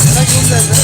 त्याला घेऊन जायचं.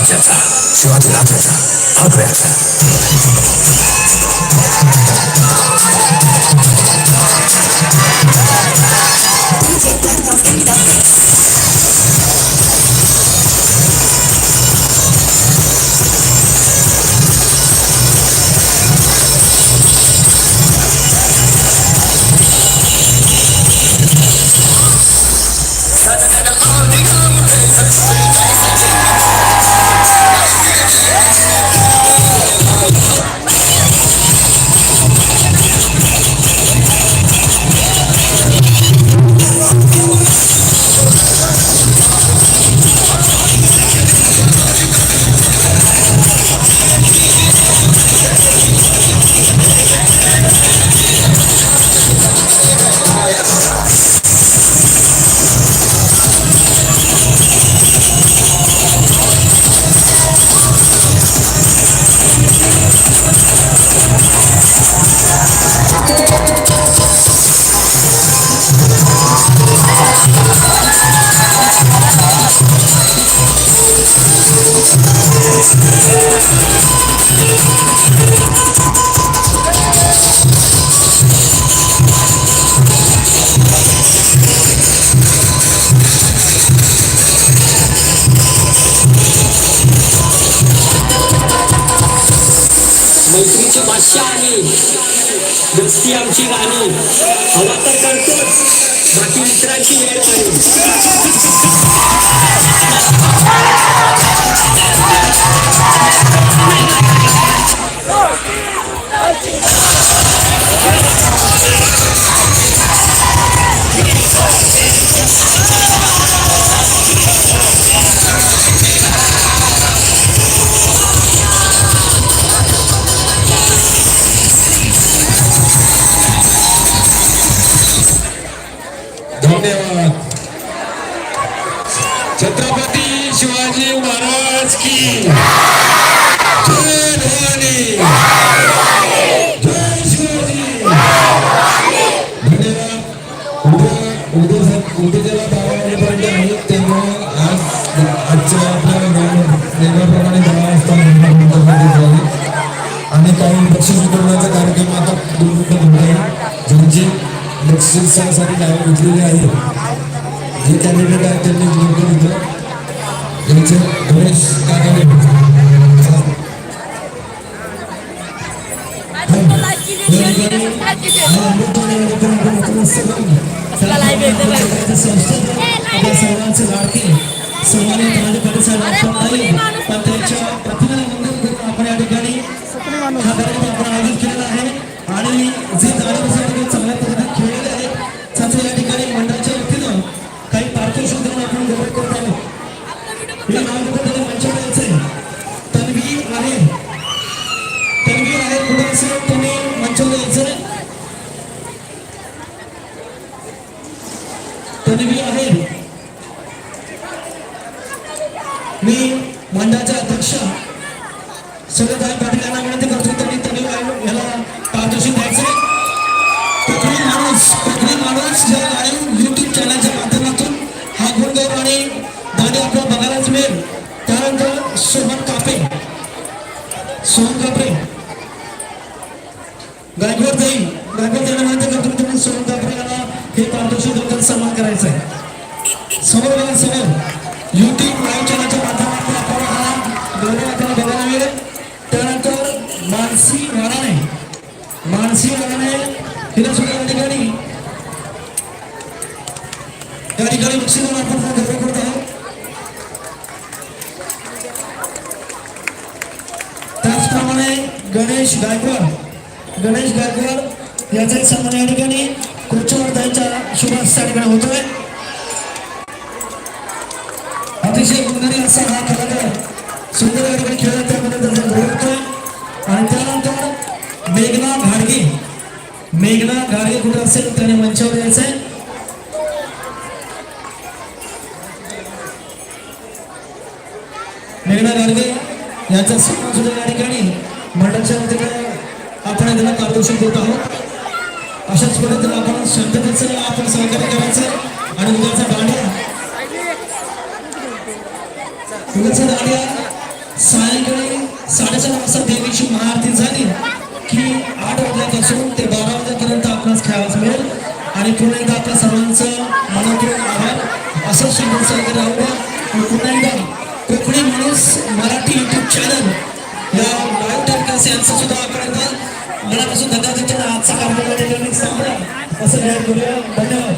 महाराष्ट्राचा शिवाजी राजाचा हव्याचा मैत्रीची भाषा आणि दोस्ती आमची गाणी हवा तर करतोच बाकी मित्रांची वेळ धन्यवाद. छत्रपती शिवाजी महाराज की जय भवानी, जय शिवाजी. धन्यवाद. उद्याला 12 वाजेपर्यंत आहे त्यामुळे आजच्या आपल्या नेमल्याप्रमाणे 10 वाजता आणि काही बक्षीस वितरणाचा कार्यक्रम आता 2 मिनिटात होत आहे. ज्यांची बक्षिसासाठी नावं घेतलेली आहे जे कॅन्डिडेट आहेत त्यांनी लवकर इथं यांचे गणेश काकाने सर्वांचे लाडके सन्मानित राजकारणी साहेब पण त्यांच्या प्रतिमेला वंदन करून आपण या ठिकाणी हा कार्यक्रम आपण आयोजित केलेला आहे. आणि जे चांगल्या पद्धतीने खेळलेले आहेत त्याचं या ठिकाणी मंडळाच्या वतीनं काही पारितोषिक देऊन आपण गौरव करत आहोत. हे नाव पद्धतीने मंचावर यायचं आहे. तन्वीर आहे पुढे असेल तुम्ही मंचावर यायचं. तन्वीर आहे. मी मंडळाच्या अध्यक्ष सगळे पाटील यांना विनंती करतो त्यांनी तन्वीर याला पारितोषिक द्यायचं. कोकणी माणूस या लाईव्ह युट्यूब चॅनलच्या माध्यमातून हा गुणगौरव आणि दादी आपल्याला बघायलाच मिळेल. त्यानंतर सोहन कापरे गायकवाड जाईल विनंती करतो तुम्ही सोहन कापरे यांना हे पारितोषिक देऊन सन्मान करायचा आहे. समोर युट्यूब लाईव्ह चॅनलच्या माध्यमातून आपल्याला हा गौरव आपल्याला बघायला मिळेल. त्यानंतर मानसी राणे हिला सुद्धा या ठिकाणी बक्षीस देऊन आपण हा गौरव करत आहोत. त्याचप्रमाणे गणेश गायकवाड याचाही सन्मान या ठिकाणी कृष्णवर्धनच्या शुभाच्या ठिकाणी होतोय. अतिशय गुणकारी असा हा कलाकार सुंदर या ठिकाणी खेळत त्यामध्ये त्याचा गौरव होतोय. आणि त्यानंतर मेघना घाडगे कुठे असेल त्याने मंचावर यायचंय. मेघना घाडगे यांचा सन्मान सुद्धा या ठिकाणी मंडळाच्या वतीने आपण त्यांना पारितोषिक देत आहोत. अशाच पद्धतीने आपण शांततेचं आपण सहकार्य करायचं आणि उद्याचा दांडिया सायंकाळी 4:30 वाजता देवीची महाआरती झाली की 8 वाजल्यापासून ते 12 वाजेपर्यंत आपणास खेळायला मिळेल. आणि पुन्हा एकदा आपल्या सर्वांचं मनातून आभार. असं शिक्षण सहकार्य राहू द्या. आणि पुन्हा एकदा कोकणी माणूस मराठी युट्यूब चॅनल या लाईव्ह टेलिकास्ट यांचं सुद्धा आपल्याला मनापासून धन्यवाद देतो. आजचा कार्यक्रम या ठिकाणी संपला असं जाहीर करूया. धन्यवाद.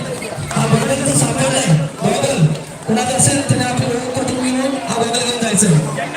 हा बरोबर जो सापडलाय बरोबर कुणाला असेल त्याने आपली ओळख पटवून घेऊन हा बदल घेऊन जायचं.